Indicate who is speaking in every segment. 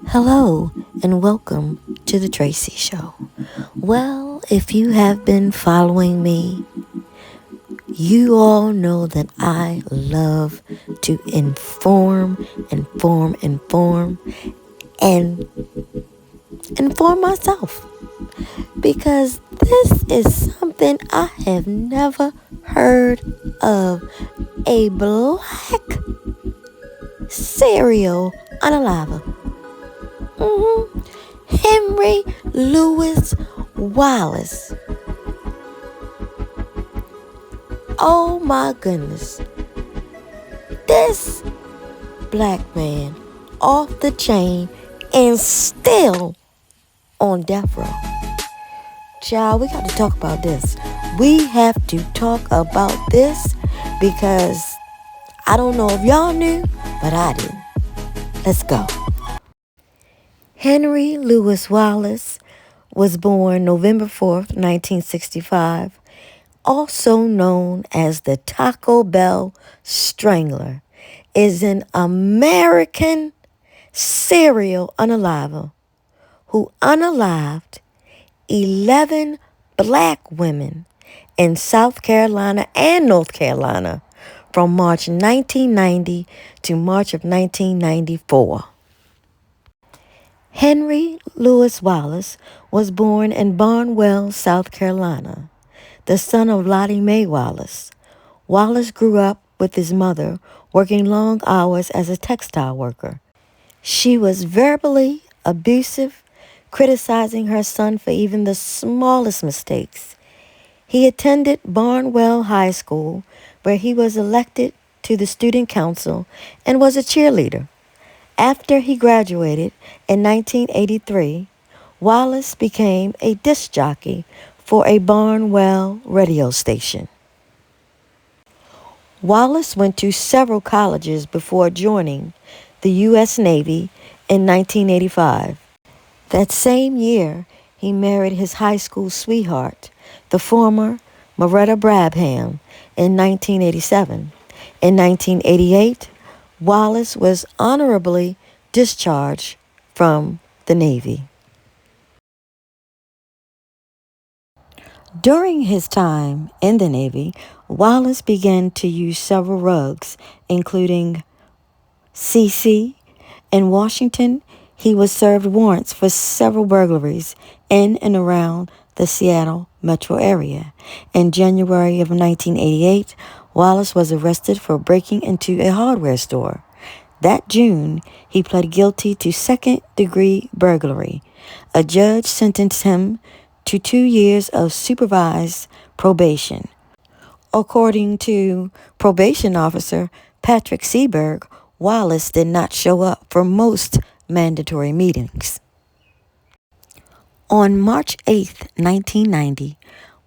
Speaker 1: Hello and welcome to the Tracy Show. Well, if you have been following me, you all know that I love to and inform myself because this is something I have never heard of: a black serial unaliver. Henry Louis Wallace. Oh my goodness. This black man off the chain and still on death row. Child, we got to talk about this. We have to talk about this because I don't know if y'all knew, but I did. Let's go. Henry Louis Wallace was born November 4th, 1965, also known as the Taco Bell Strangler, is an American serial unaliver who unalived 11 black women in South Carolina and North Carolina from March 1990 to March of 1994. Henry Louis Wallace was born in Barnwell, South Carolina, the son of Lottie Mae Wallace. Wallace grew up with his mother, working long hours as a textile worker. She was verbally abusive, criticizing her son for even the smallest mistakes. He attended Barnwell High School, where he was elected to the student council and was a cheerleader. After he graduated in 1983, Wallace became a disc jockey for a Barnwell radio station. Wallace went to several colleges before joining the U.S. Navy in 1985. That same year, he married his high school sweetheart, the former Moretta Brabham, in 1987. In 1988, Wallace was honorably discharged from the Navy. During his time in the Navy, Wallace began to use several rugs, including CC. In Washington, he was served warrants for several burglaries in and around the Seattle metro area. In January of 1988, Wallace was arrested for breaking into a hardware store. That June, he pled guilty to second-degree burglary. A judge sentenced him to 2 years of supervised probation. According to probation officer Patrick Seberg, Wallace did not show up for most mandatory meetings. On March 8, 1990,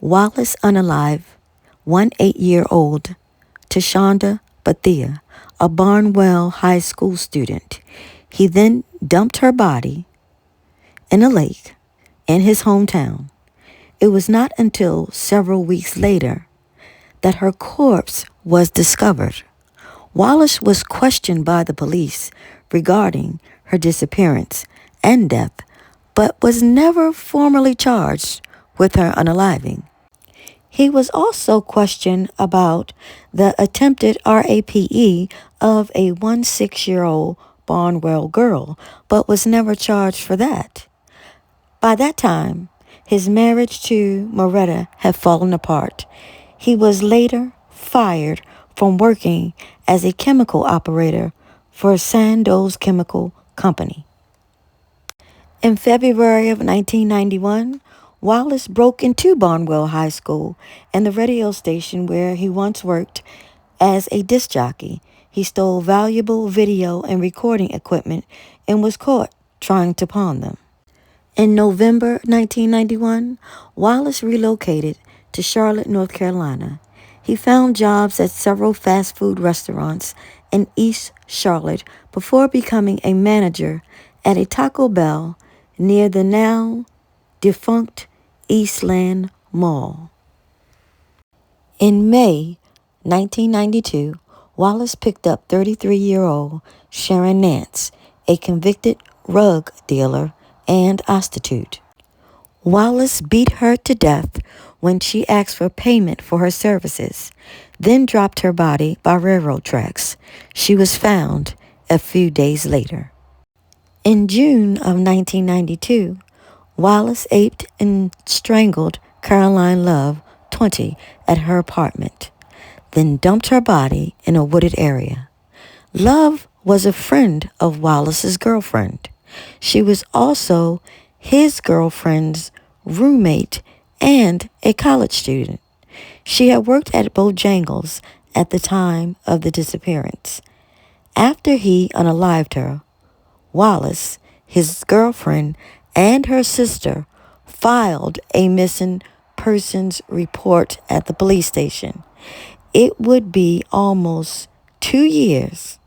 Speaker 1: Wallace unalived one 8-year-old Tashonda Bethia, a Barnwell High School student. He then dumped her body in a lake in his hometown. It was not until several weeks later that her corpse was discovered. Wallace was questioned by the police regarding her disappearance and death, but was never formally charged with her unaliving. He was also questioned about the attempted rape of a 16-year-old Barnwell girl, but was never charged for that. By that time, his marriage to Moretta had fallen apart. He was later fired from working as a chemical operator for Sandoz Chemical Company. In February of 1991, Wallace broke into Barnwell High School and the radio station where he once worked as a disc jockey. He stole valuable video and recording equipment and was caught trying to pawn them. In November 1991, Wallace relocated to Charlotte, North Carolina. He found jobs at several fast food restaurants in East Charlotte before becoming a manager at a Taco Bell near the now defunct Eastland Mall. In May 1992, Wallace picked up 33-year-old Sharon Nance, a convicted rug dealer, and prostitute. Wallace beat her to death when she asked for payment for her services, then dropped her body by railroad tracks. She was found a few days later. In June of 1992, Wallace aped and strangled Caroline Love, 20, at her apartment, then dumped her body in a wooded area. Love was a friend of Wallace's girlfriend. She was also his girlfriend's roommate and a college student. She had worked at Bojangles at the time of the disappearance. After he unalived her, Wallace, his girlfriend, and her sister filed a missing persons report at the police station. It would be almost 2 years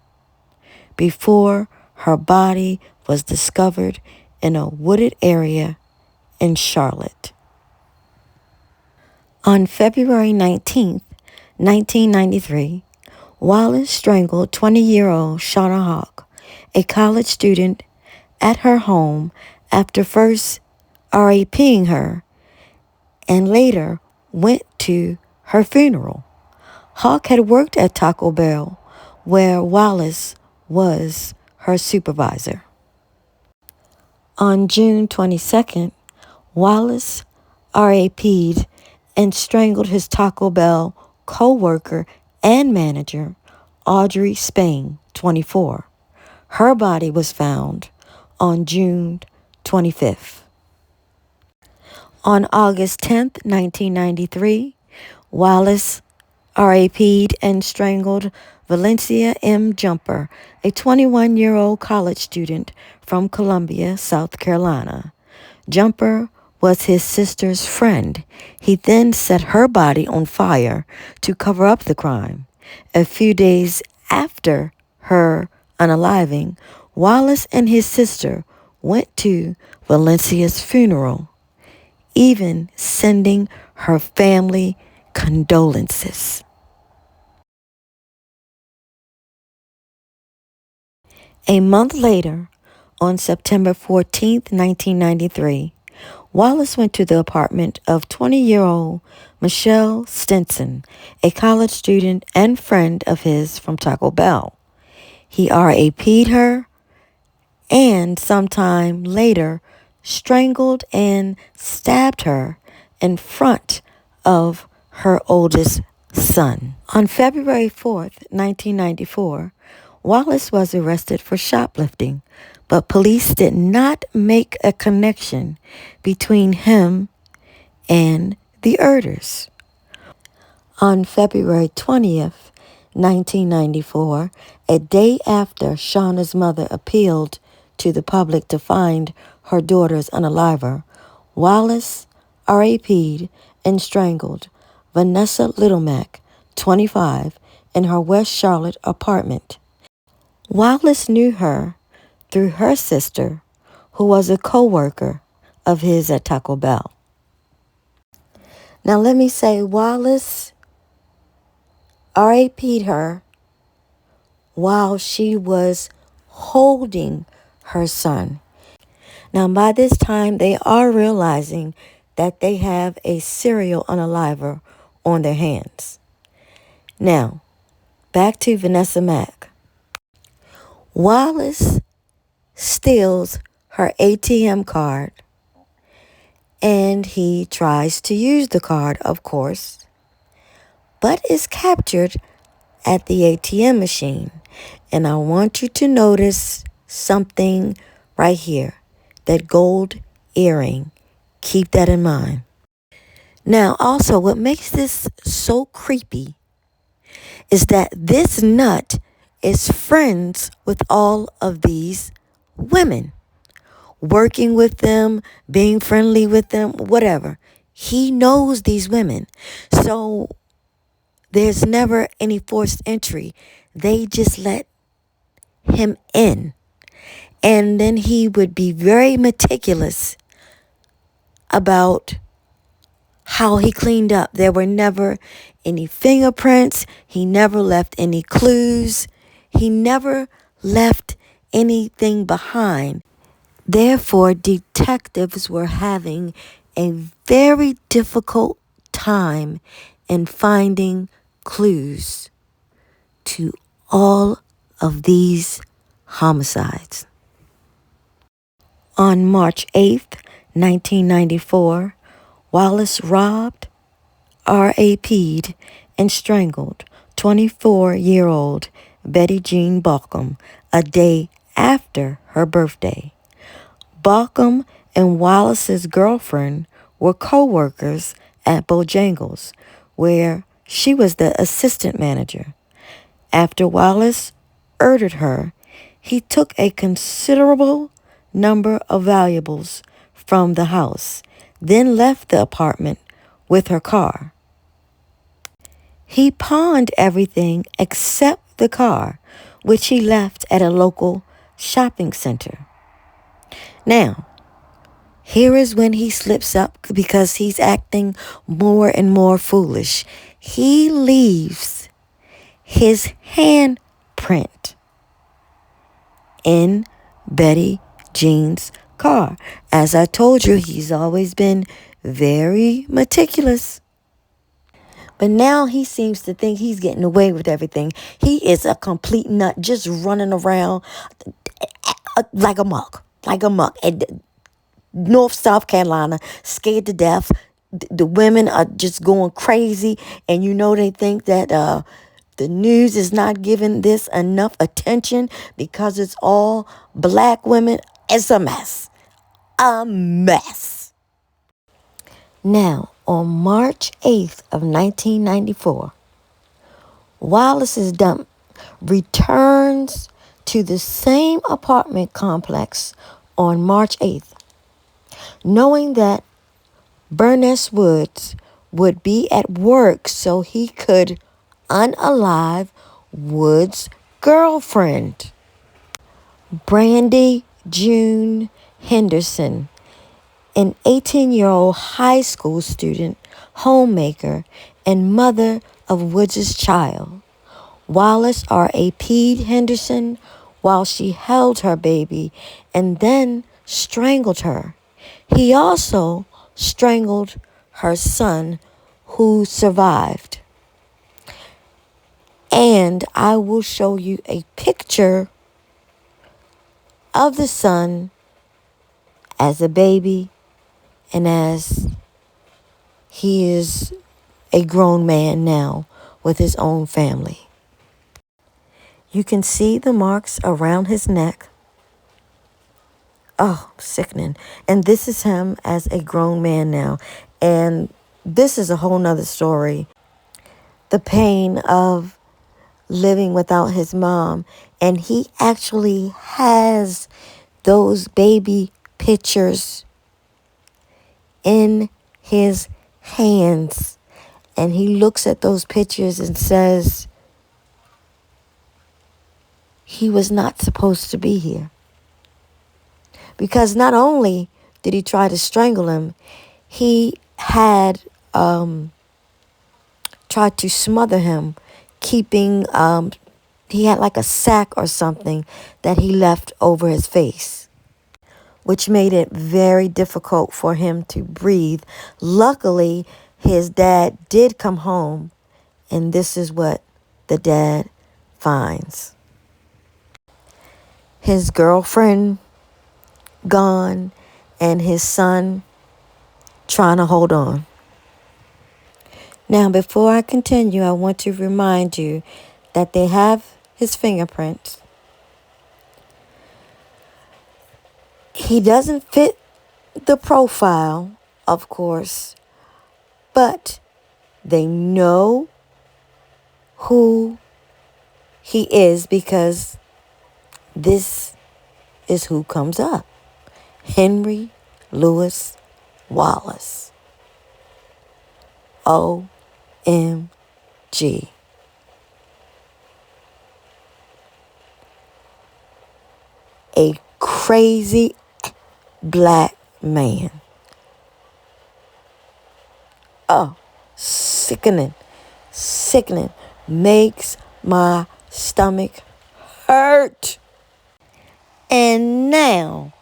Speaker 1: before her body was discovered in a wooded area in Charlotte. On February 19, 1993, Wallace strangled 20-year-old Shauna Hawk, a college student, at her home after first RAPing her and later went to her funeral. Hawk had worked at Taco Bell, where Wallace was her supervisor. On June 22nd, Wallace RAP'd and strangled his Taco Bell co-worker and manager, Audrey Spain, 24. Her body was found on June 25th. On August 10th, 1993, Wallace RAP'd and strangled Valencia M. Jumper, a 21-year-old college student from Columbia, South Carolina. Jumper was his sister's friend. He then set her body on fire to cover up the crime. A few days after her unaliving, Wallace and his sister went to Valencia's funeral, even sending her family condolences. A month later, on September 14, 1993, Wallace went to the apartment of 20-year-old Michelle Stinson, a college student and friend of his from Taco Bell. He RAP'd her and sometime later strangled and stabbed her in front of her oldest son. On February 4th, 1994, Wallace was arrested for shoplifting, but police did not make a connection between him and the murders. On February 20th, 1994, a day after Shauna's mother appealed to the public to find her daughter's unaliver, Wallace RAP'd and strangled Vanessa Littlemack, 25, in her West Charlotte apartment. Wallace knew her through her sister, who was a co-worker of his at Taco Bell. Now let me say, Wallace RAP'd her while she was holding her son. Now by this time, they are realizing that they have a serial unaliver on their hands. Now, back to Vanessa Mack. Wallace steals her ATM card, and he tries to use the card, of course, but is captured at the ATM machine. And I want you to notice something right here, that gold earring. Keep that in mind. Now, also, what makes this so creepy is that this nut is friends with all of these women, working with them, being friendly with them, whatever. He knows these women. So there's never any forced entry. They just let him in. And then he would be very meticulous about how he cleaned up. There were never any fingerprints. He never left any clues. He never left anything behind. Therefore, detectives were having a very difficult time in finding clues to all of these homicides. On March 8th, 1994, Wallace robbed, RAP'd, and strangled 24-year-old Betty Jean Balcom a day after her birthday. Balcom and Wallace's girlfriend were co-workers at Bojangles, where she was the assistant manager. After Wallace murdered her, he took a considerable number of valuables from the house, then left the apartment with her car. He pawned everything except the car, which he left at a local shopping center. Now, here is when he slips up because he's acting more and more foolish. He leaves his handprint in Betty Jean's car. As I told you, he's always been very meticulous. But now he seems to think he's getting away with everything. He is a complete nut, just running around like a muck. And North, South Carolina, scared to death. The women are just going crazy. And they think that the news is not giving this enough attention because it's all black women. It's a mess. A mess. Now, on March 8th of 1994, Wallace's dump returns to the same apartment complex on March 8th, knowing that Burness Woods would be at work so he could unalive Woods' girlfriend, Brandy June Henderson, an 18-year-old high school student, homemaker, and mother of Woods' child. Wallace RAP'd Henderson while she held her baby and then strangled her. He also strangled her son, who survived. And I will show you a picture of the son as a baby and as he is a grown man now with his own family. You can see the marks around his neck. Oh, sickening. And this is him as a grown man now. And this is a whole nother story. The pain of living without his mom. And he actually has those baby pictures in his hands. And he looks at those pictures and says, he was not supposed to be here. Because not only did he try to strangle him, he had tried to smother him, keeping, he had like a sack or something that he left over his face, which made it very difficult for him to breathe. Luckily, his dad did come home, and this is what the dad finds. His girlfriend gone, and his son trying to hold on. Now, before I continue, I want to remind you that they have his fingerprints. He doesn't fit the profile, of course, but they know who he is because this is who comes up. Henry Louis Wallace. OMG. A crazy black man. Oh, sickening. Sickening. Makes my stomach hurt. And now,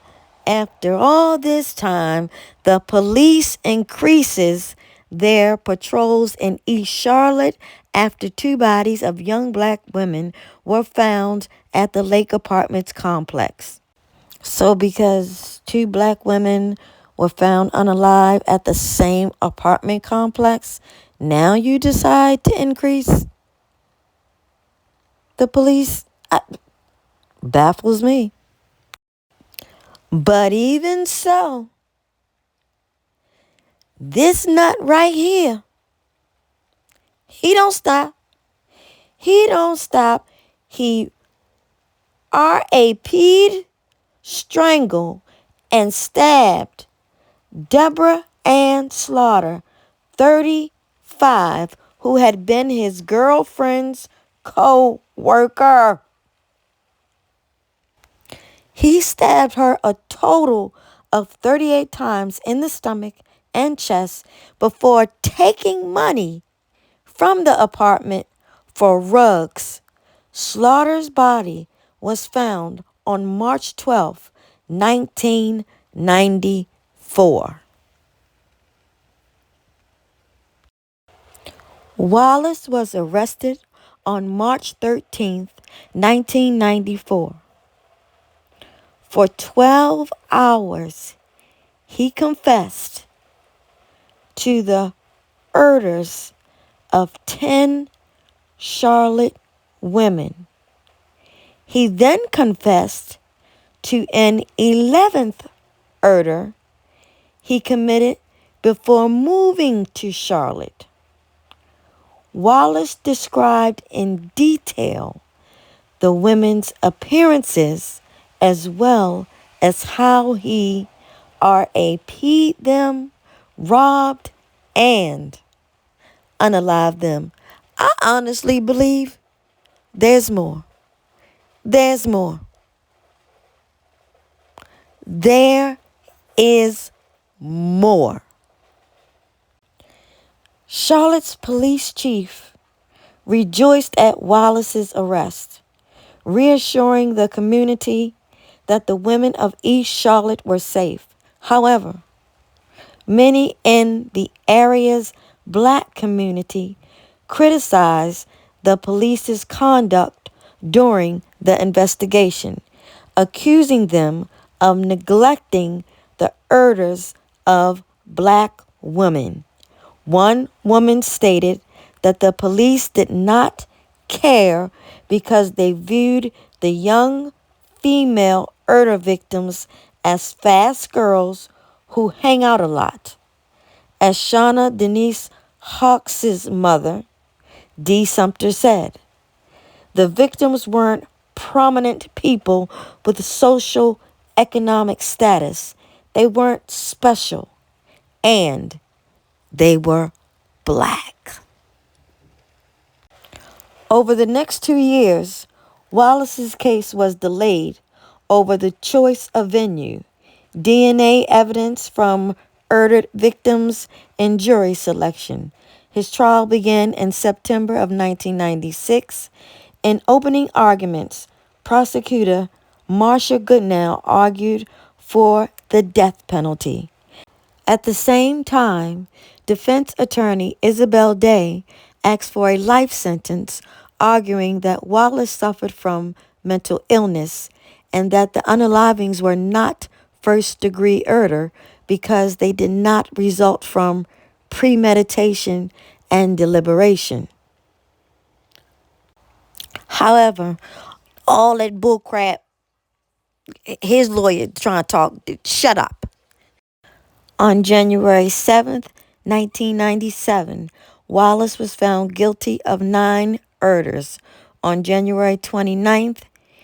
Speaker 1: After all this time, the police increases their patrols in East Charlotte after two bodies of young black women were found at the Lake Apartments complex. So because two black women were found unalive at the same apartment complex, now you decide to increase the police? Baffles me. But even so, this nut right here, he don't stop. He don't stop. He RAP'd, strangled, and stabbed Deborah Ann Slaughter, 35, who had been his girlfriend's co-worker. He stabbed her a total of 38 times in the stomach and chest before taking money from the apartment for rugs. Slaughter's body was found on March 12, 1994. Wallace was arrested on March 13, 1994. For 12 hours, he confessed to the murders of 10 Charlotte women. He then confessed to an 11th murder he committed before moving to Charlotte. Wallace described in detail the women's appearances as well as how he RAP'd them, robbed, and unalived them. I honestly believe there's more. There's more. There is more. Charlotte's police chief rejoiced at Wallace's arrest, reassuring the community that the women of East Charlotte were safe. However, many in the area's black community criticized the police's conduct during the investigation, accusing them of neglecting the murders of black women. One woman stated that the police did not care because they viewed the young female murder victims as fast girls who hang out a lot. As Shauna Denise Hawks' mother, Dee Sumter, said, the victims weren't prominent people with social economic status. They weren't special, and they were black. Over the next 2 years, Wallace's case was delayed over the choice of venue, DNA evidence from murdered victims, and jury selection. His trial began in September of 1996. In opening arguments, prosecutor Marsha Goodnow argued for the death penalty. At the same time, defense attorney Isabel Day asked for a life sentence, arguing that Wallace suffered from mental illness and that the unalivings were not first-degree murder because they did not result from premeditation and deliberation. However, all that bullcrap, his lawyer trying to talk, shut up. On January 7th, 1997, Wallace was found guilty of 9 murders. On January 29th,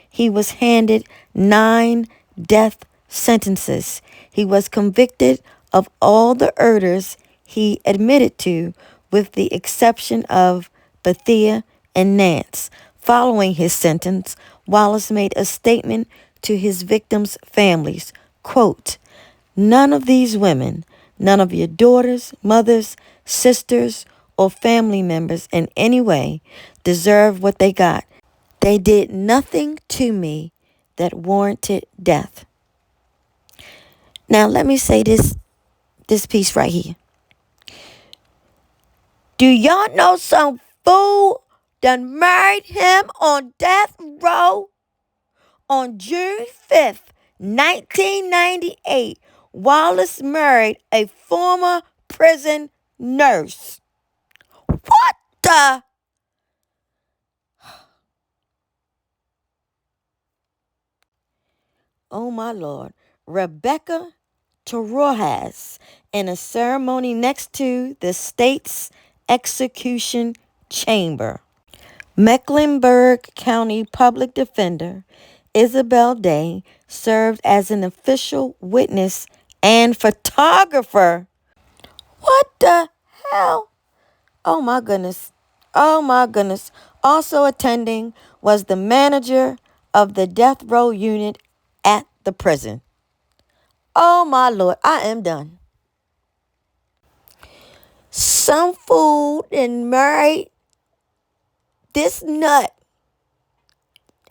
Speaker 1: he was handed 9 death sentences. He was convicted of all the murders he admitted to, with the exception of Bethia and Nance. Following his sentence, Wallace made a statement to his victims' families, quote, none of these women, none of your daughters, mothers, sisters, or family members in any way deserve what they got. They did nothing to me that warranted death. Now let me say this piece right here. Do y'all know some fool done married him on death row on June 5th, 1998? Wallace married a former prison nurse. What the? Oh my Lord. Rebecca Torres in a ceremony next to the state's execution chamber. Mecklenburg County Public Defender Isabel Day served as an official witness and photographer. What the hell? Oh my goodness. Oh my goodness. Also attending was the manager of the death row unit at the prison. Oh my Lord, I am done. Some fool and married this nut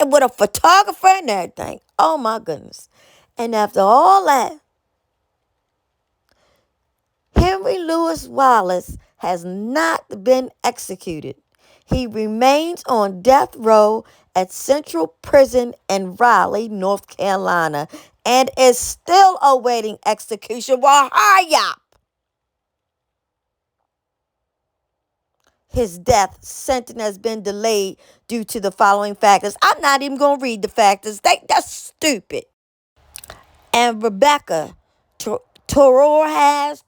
Speaker 1: and with a photographer and everything. Oh my goodness. And after all that, Henry Louis Wallace has not been executed. He remains on death row at Central Prison in Raleigh, North Carolina, and is still awaiting execution. Wahaya! His death sentence has been delayed due to the following factors. I'm not even going to read the factors. That's stupid. And Rebecca Torres,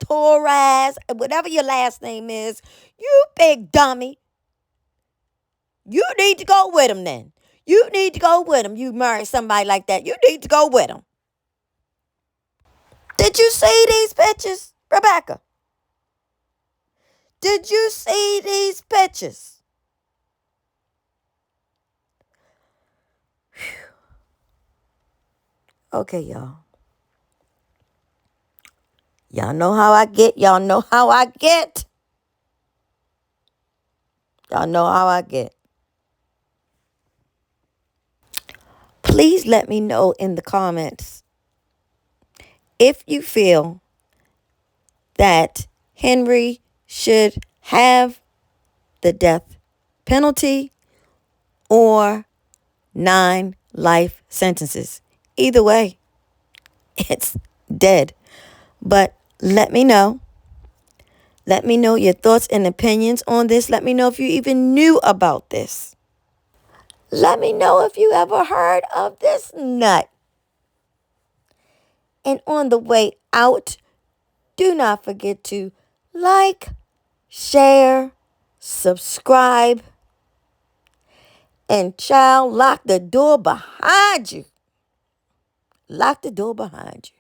Speaker 1: whatever your last name is, you big dummy. You need to go with him then. You need to go with him. You marry somebody like that. You need to go with him. Did you see these pictures, Rebecca? Did you see these pictures? Okay, y'all. Y'all know how I get. Y'all know how I get. Y'all know how I get. Please let me know in the comments if you feel that Henry should have the death penalty or 9 life sentences. Either way, it's dead. But let me know. Let me know your thoughts and opinions on this. Let me know if you even knew about this. Let me know if you ever heard of this nut. And on the way out, do not forget to like, share, subscribe, and child, lock the door behind you. Lock the door behind you.